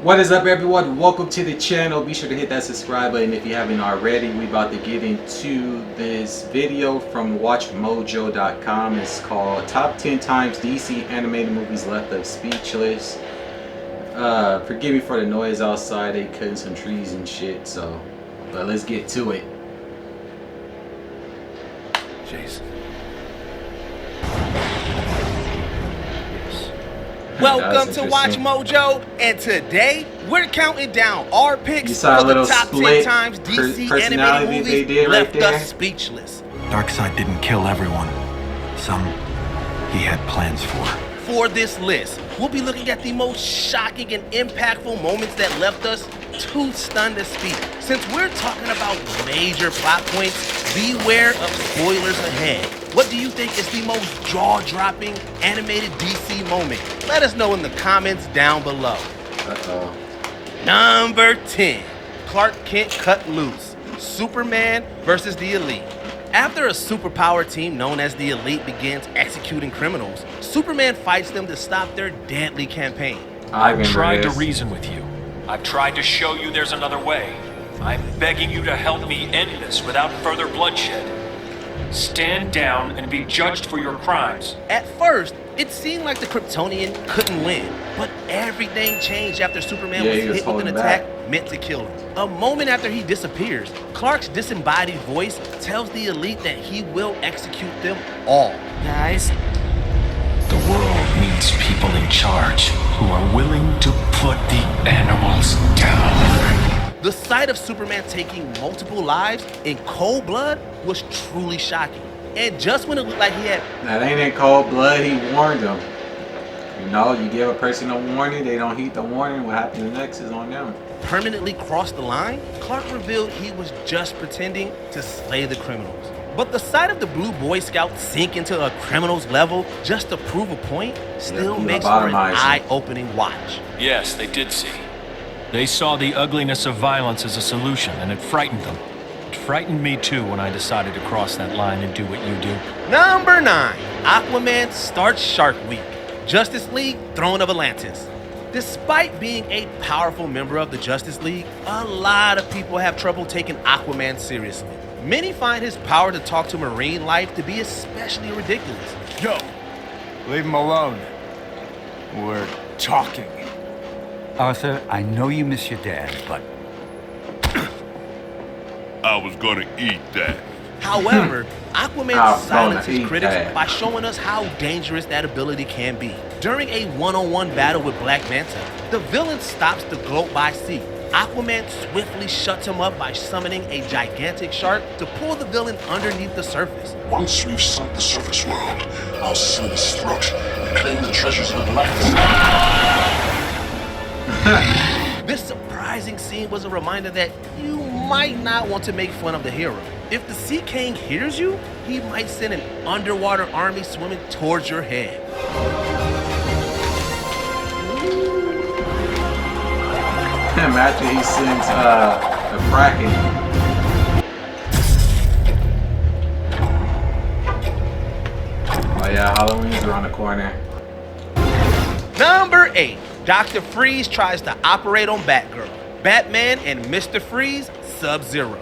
What is up, everyone? Welcome to the channel. Be sure to hit that subscribe button if you haven't already. We about to get into this video from watchmojo.com. It's called Top 10 Times DC Animated Movies Left Us Speechless. Forgive me for the noise outside. They cutting some trees and shit, but let's get to it. Jason. Welcome to Watch Mojo, and today we're counting down our picks for the top 10 times DC animated movies left us speechless. Darkseid didn't kill everyone. Some he had plans for. For this list, we'll be looking at the most shocking and impactful moments that left us too stunned to speak. Since we're talking about major plot points, beware of spoilers ahead. What do you think is the most jaw-dropping animated DC moment? Let us know in the comments down below. Number 10, Clark Kent cut loose. Superman versus the Elite. After a superpower team known as the Elite begins executing criminals, Superman fights them to stop their deadly campaign. I've tried to reason with you. I've tried to show you there's another way. I'm begging you to help me end this without further bloodshed. Stand down and be judged for your crimes. At first, it seemed like the Kryptonian couldn't win, but everything changed after Superman was hit with an attack meant to kill him. A moment after he disappears, Clark's disembodied voice tells the Elite that he will execute them all. Guys, the world needs people in charge who are willing to put the animals down. The sight of Superman taking multiple lives in cold blood was truly shocking. And just when it looked like he had... That ain't in cold blood, he warned them. You know, you give a person a warning, they don't heed the warning, what happens next is on them. Permanently crossed the line, Clark revealed he was just pretending to slay the criminals. But the sight of the Blue Boy Scout sink into a criminal's level just to prove a point still makes for an eye-opening watch. Yes, they did see. They saw the ugliness of violence as a solution, and it frightened them. It frightened me too when I decided to cross that line and do what you do. Number 9, Aquaman starts Shark Week. Justice League, Throne of Atlantis. Despite being a powerful member of the Justice League, a lot of people have trouble taking Aquaman seriously. Many find his power to talk to marine life to be especially ridiculous. Yo, leave him alone. We're talking. Arthur, I know you miss your dad, but... I was gonna eat that. However, Aquaman silenced his critics by showing us how dangerous that ability can be. During a one-on-one battle with Black Manta, the villain stops the gloat by sea. Aquaman swiftly shuts him up by summoning a gigantic shark to pull the villain underneath the surface. Once we've sunk the surface world, I'll slit his throat and claim the treasures of Atlantis. This surprising scene was a reminder that you might not want to make fun of the hero. If the Sea King hears you, he might send an underwater army swimming towards your head. Imagine he sends a Kraken. Oh yeah, Halloween's around the corner. Number 8. Dr. Freeze tries to operate on Batgirl. Batman and Mr. Freeze, Sub-Zero.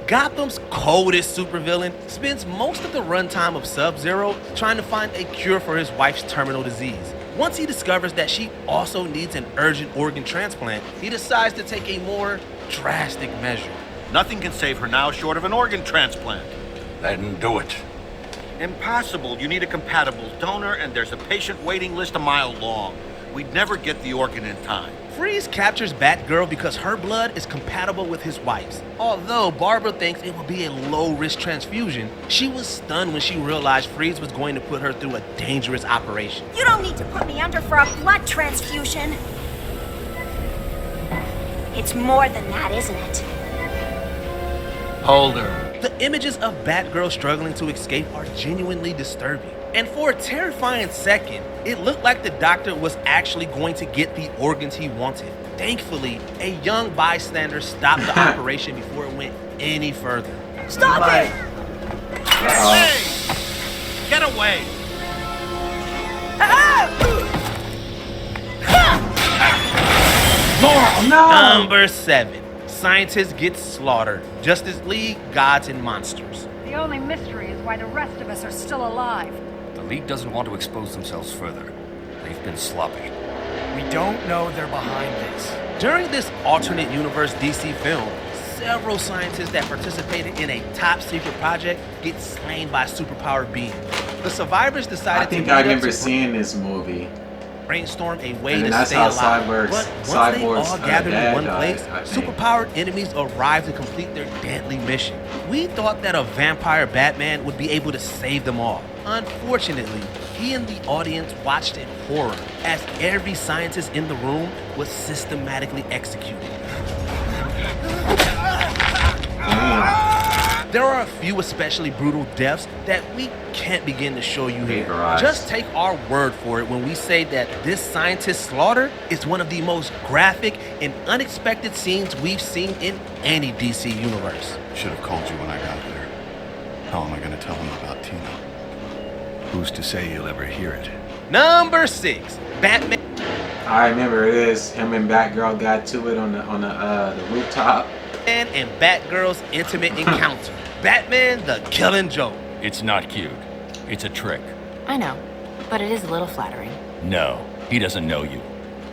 Gotham's coldest supervillain spends most of the runtime of Sub-Zero trying to find a cure for his wife's terminal disease. Once he discovers that she also needs an urgent organ transplant, he decides to take a more drastic measure. Nothing can save her now short of an organ transplant. Then do it. Impossible. You need a compatible donor, and there's a patient waiting list a mile long. We'd never get the organ in time. Freeze captures Batgirl because her blood is compatible with his wife's. Although Barbara thinks it will be a low-risk transfusion, she was stunned when she realized Freeze was going to put her through a dangerous operation. you don't need to put me under for a blood transfusion. It's more than that, isn't it? Hold her. The images of Batgirl struggling to escape are genuinely disturbing. And for a terrifying second, it looked like the doctor was actually going to get the organs he wanted. Thankfully, a young bystander stopped the operation before it went any further. Stop it! Hey! Get away! No! Number 7. Scientists get slaughtered. Justice League, Gods and Monsters. The only mystery is why the rest of us are still alive. The League doesn't want to expose themselves further. They've been sloppy. We don't know they're behind this. During this alternate universe DC film, several scientists that participated in a top secret project get slain by superpowered beings. The survivors decided I think to I remember seeing this movie. brainstorm a way And to that's stay how alive. Cyborg's- But once they Cyborg's, all gathered in dad one died, place, I think. superpowered enemies arrived to complete their deadly mission. We thought that a vampire Batman would be able to save them all. Unfortunately, he and the audience watched in horror as every scientist in the room was systematically executed. There are a few especially brutal deaths that we can't begin to show you here. Just take our word for it when we say that this scientist slaughter is one of the most graphic and unexpected scenes we've seen in any DC universe. Should have called you when I got there. How am I going to tell him about Tina? Who's to say he'll ever hear it? Number 6, Batman. I remember this. Him and Batgirl got to it on the rooftop. And Batgirl's intimate encounter. Batman the Killing Joke. It's not cute. It's a trick. I know, but it is a little flattering. No, he doesn't know you.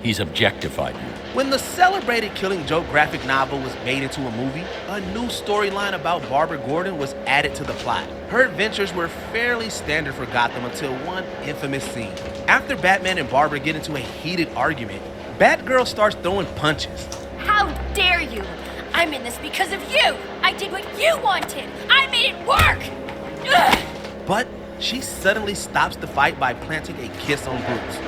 He's objectified you. When the celebrated Killing Joke graphic novel was made into a movie, a new storyline about Barbara Gordon was added to the plot. Her adventures were fairly standard for Gotham until one infamous scene. After Batman and Barbara get into a heated argument, Batgirl starts throwing punches. How dare you! I'm in this because of you! I did what you wanted! I made it work! Ugh. But she suddenly stops the fight by planting a kiss on Bruce.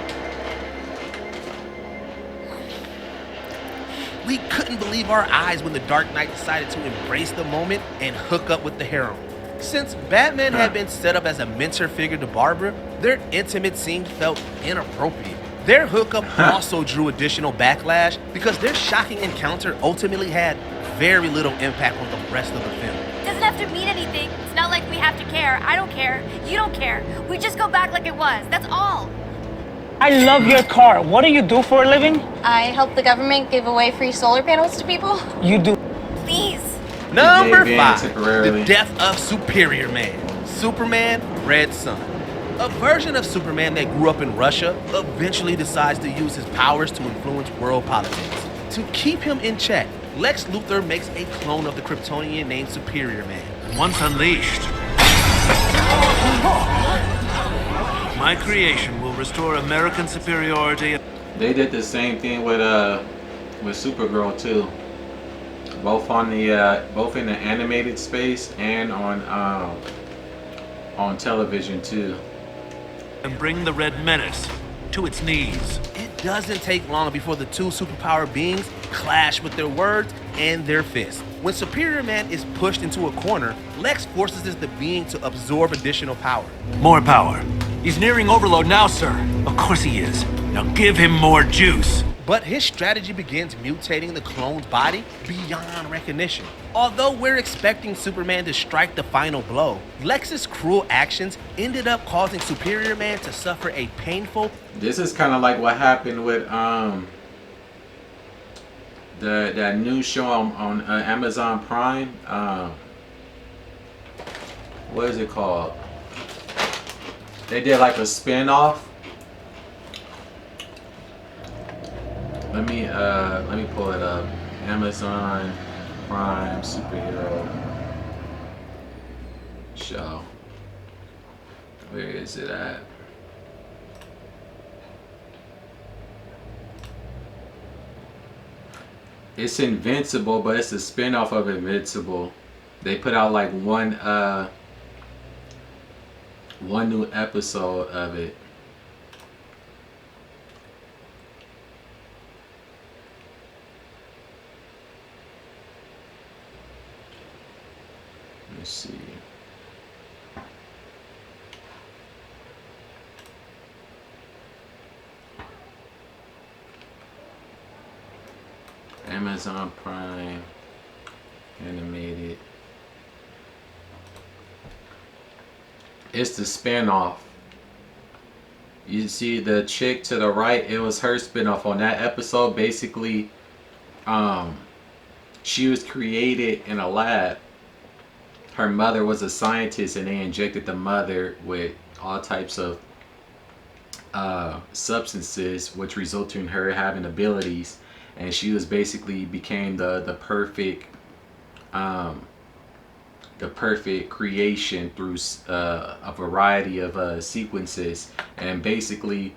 We couldn't believe our eyes when the Dark Knight decided to embrace the moment and hook up with the heroine. Since Batman had been set up as a mentor figure to Barbara, their intimate scene felt inappropriate. Their hookup also drew additional backlash because their shocking encounter ultimately had very little impact on the rest of the film. Doesn't have to mean anything. It's not like we have to care. I don't care. You don't care. We just go back like it was. That's all. I love your car. What do you do for a living? I help the government give away free solar panels to people. You do. Please. Number 5, the death of Superior Man. Superman, Red Sun. A version of Superman that grew up in Russia eventually decides to use his powers to influence world politics. To keep him in check, Lex Luthor makes a clone of the Kryptonian named Superior Man. Once unleashed, my creation will restore American superiority. They did the same thing with Supergirl too. Both on the both in the animated space and on television too. And bring the Red Menace to its knees. It doesn't take long before the two superpowered beings clash with their words and their fists. When Superior Man is pushed into a corner, Lex forces the being to absorb additional power. More power. He's nearing overload now, sir. Of course he is. Now give him more juice. But his strategy begins mutating the clone's body beyond recognition. Although we're expecting Superman to strike the final blow, Lex's cruel actions ended up causing Superior Man to suffer a painful... This is kind of like what happened with that new show on Amazon Prime. What is it called? They did like a spin-off. Let me pull it up. Amazon Prime superhero show. Where is it at? It's Invincible, but it's a spin-off of Invincible. They put out like one new episode of it. Let's see. Amazon Prime animated. It's the spinoff. You see the chick to the right, it was her spinoff on that episode. Basically, she was created in a lab. Her mother was a scientist, and they injected the mother with all types of substances, which resulted in her having abilities, and she was basically became the perfect creation through a variety of sequences. And basically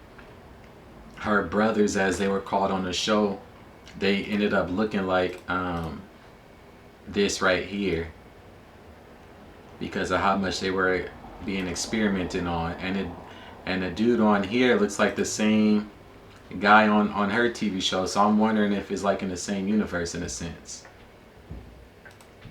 her brothers, as they were called on the show, they ended up looking like this right here, because of how much they were being experimented on. And the dude on here looks like the same guy on her TV show, so I'm wondering if it's like in the same universe in a sense.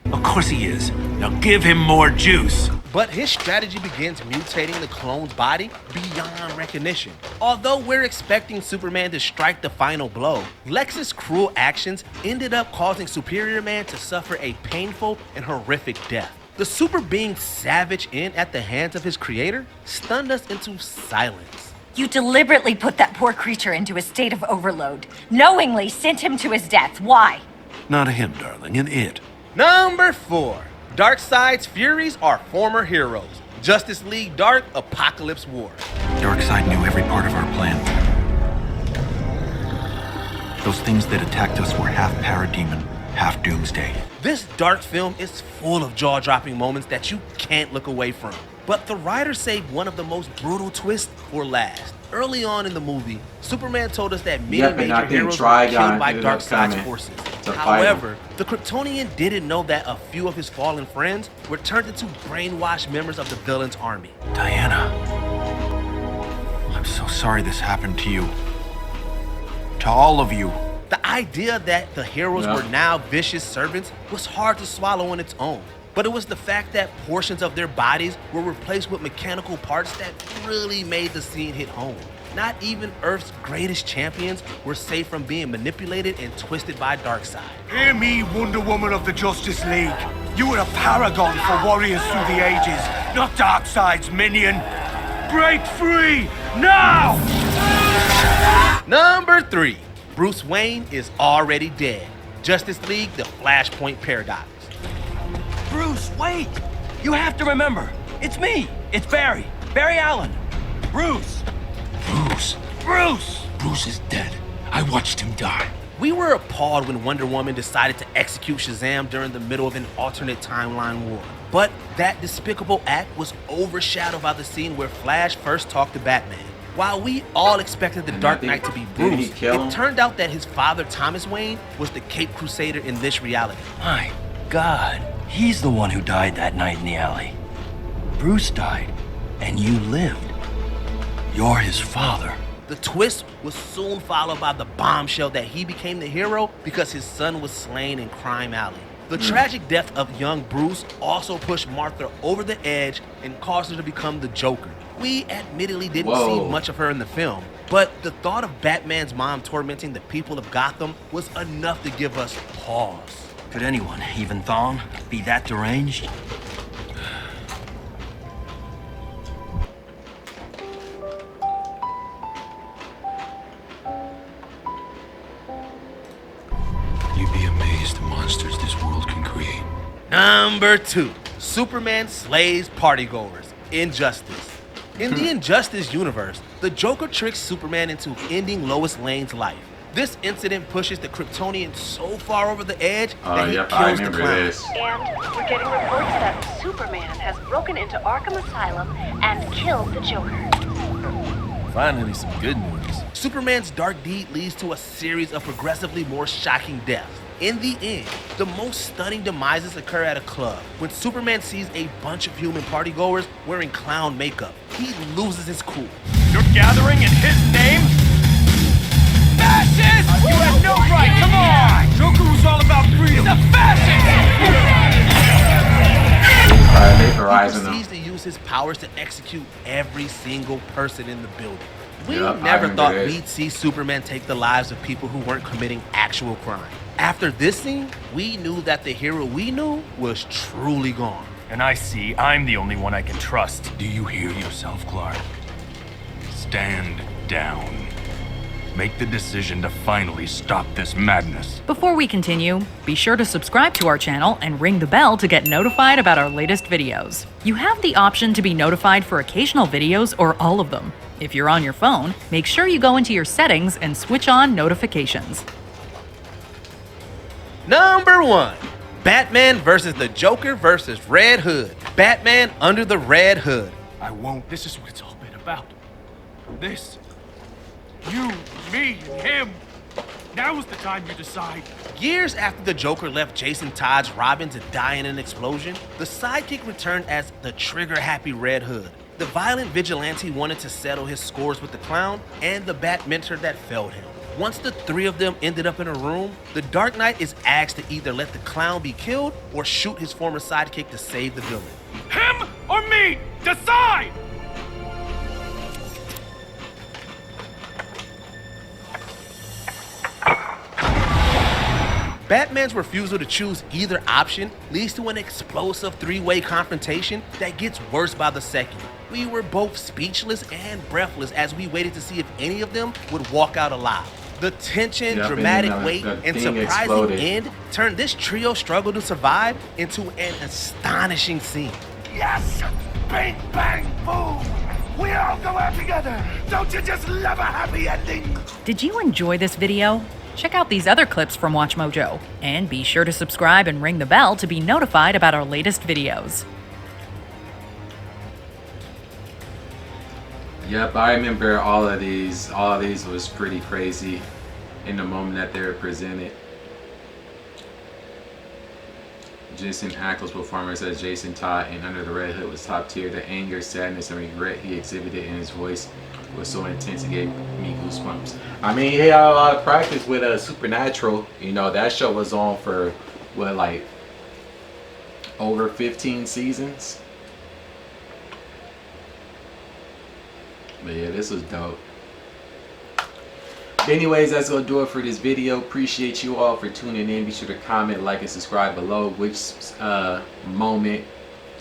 Of course he is. Now give him more juice. But his strategy begins mutating the clone's body beyond recognition. Although we're expecting Superman to strike the final blow, Lex's cruel actions ended up causing Superior Man to suffer a painful and horrific death. The super being savaged in at the hands of his creator stunned us into silence. You deliberately put that poor creature into a state of overload. Knowingly sent him to his death. Why? Not him, darling, an it. Number 4. Darkseid's Furies are former heroes. Justice League Dark, Apokolips War. Darkseid knew every part of our plan. Those things that attacked us were half Parademon, half Doomsday. This dark film is full of jaw-dropping moments that you can't look away from. But the writers saved one of the most brutal twists for last. Early on in the movie, Superman told us that many major heroes were killed by Darkseid's forces. However, the Kryptonian didn't know that a few of his fallen friends were turned into brainwashed members of the villain's army. Diana, I'm so sorry this happened to you. To all of you. The idea that the heroes were now vicious servants was hard to swallow on its own. But it was the fact that portions of their bodies were replaced with mechanical parts that really made the scene hit home. Not even Earth's greatest champions were safe from being manipulated and twisted by Darkseid. Hear me, Wonder Woman of the Justice League. You were a paragon for warriors through the ages, not Darkseid's minion. Break free, now! Number 3. Bruce Wayne is already dead. Justice League, the Flashpoint Paradox. Bruce, wait! You have to remember, it's me. It's Barry. Barry Allen. Bruce. Bruce is dead. I watched him die. We were appalled when Wonder Woman decided to execute Shazam during the middle of an alternate timeline war. But that despicable act was overshadowed by the scene where Flash first talked to Batman. While we all expected the Dark Knight to be Bruce, it turned out that his father, Thomas Wayne, was the Caped Crusader in this reality. My God, he's the one who died that night in the alley. Bruce died, and you lived. You're his father. The twist was soon followed by the bombshell that he became the hero because his son was slain in Crime Alley. The tragic death of young Bruce also pushed Martha over the edge and caused her to become the Joker. We admittedly didn't see much of her in the film, but the thought of Batman's mom tormenting the people of Gotham was enough to give us pause. Could anyone, even Thawne, be that deranged? You'd be amazed the monsters this world can create. Number 2. Superman slays partygoers. Injustice. In the Injustice universe, the Joker tricks Superman into ending Lois Lane's life. This incident pushes the Kryptonian so far over the edge that he kills the clown. And we're getting reports that Superman has broken into Arkham Asylum and killed the Joker. Finally, some good news. Superman's dark deed leads to a series of progressively more shocking deaths. In the end, the most stunning demises occur at a club when Superman sees a bunch of human partygoers wearing clown makeup. He loses his cool. You're gathering in his name? Fascist! You have no right, come on! Joker was all about freedom. He's a fascist! He proceeds to use his powers to execute every single person in the building. We never thought we'd see Superman take the lives of people who weren't committing actual crime. After this scene, we knew that the hero we knew was truly gone. And I see I'm the only one I can trust. Do you hear yourself, Clark? Stand down. Make the decision to finally stop this madness. Before we continue, be sure to subscribe to our channel and ring the bell to get notified about our latest videos. You have the option to be notified for occasional videos or all of them. If you're on your phone, make sure you go into your settings and switch on notifications. Number 1. Batman versus the Joker versus Red Hood. Batman under the Red Hood. I won't. This is what it's all been about. This. You, me, and him. Now's the time you decide. Years after the Joker left Jason Todd's Robin to die in an explosion, the sidekick returned as the trigger-happy Red Hood. The violent vigilante wanted to settle his scores with the clown and the Bat mentor that failed him. Once the three of them ended up in a room, the Dark Knight is asked to either let the clown be killed or shoot his former sidekick to save the villain. Him or me? Decide! Batman's refusal to choose either option leads to an explosive three-way confrontation that gets worse by the second. We were both speechless and breathless as we waited to see if any of them would walk out alive. The tension, dramatic weight, and surprising end turned this trio struggle to survive into an astonishing scene. Yes! Bang, bang, boom! We all go out together! Don't you just love a happy ending? Did you enjoy this video? Check out these other clips from WatchMojo, and be sure to subscribe and ring the bell to be notified about our latest videos. Yep, I remember all of these. All of these was pretty crazy in the moment that they were presented. Jensen Ackles' performance as Jason Todd and Under the Red Hood was top tier. The anger, sadness, and regret he exhibited in his voice was so intense it gave me goosebumps. I mean, he had a lot of practice with Supernatural. You know, that show was on for what, like over 15 seasons. But yeah, this was dope. But anyways, that's gonna do it for this video. Appreciate you all for tuning in. Be sure to comment, like, and subscribe below. Which moment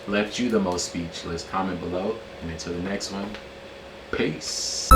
left you the most speechless? Comment below. And until the next one, peace.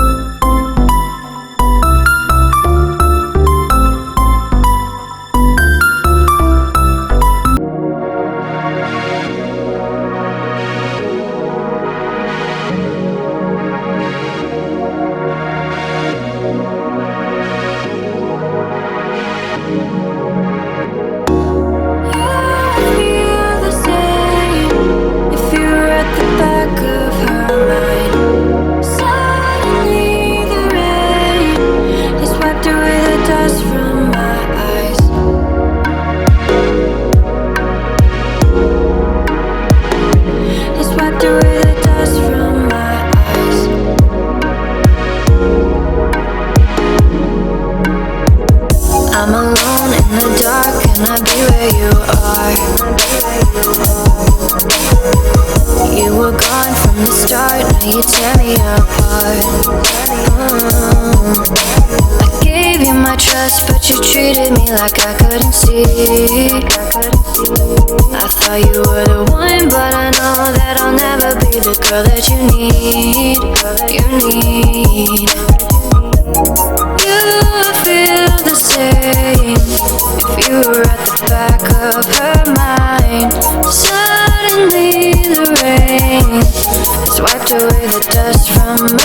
You tear me apart. I gave you my trust, but you treated me like I couldn't see. I thought you were the one, but I know that I'll never be the girl that you need. You need. You feel the same if you were at the back of her mind. Suddenly the rain wiped away the dust from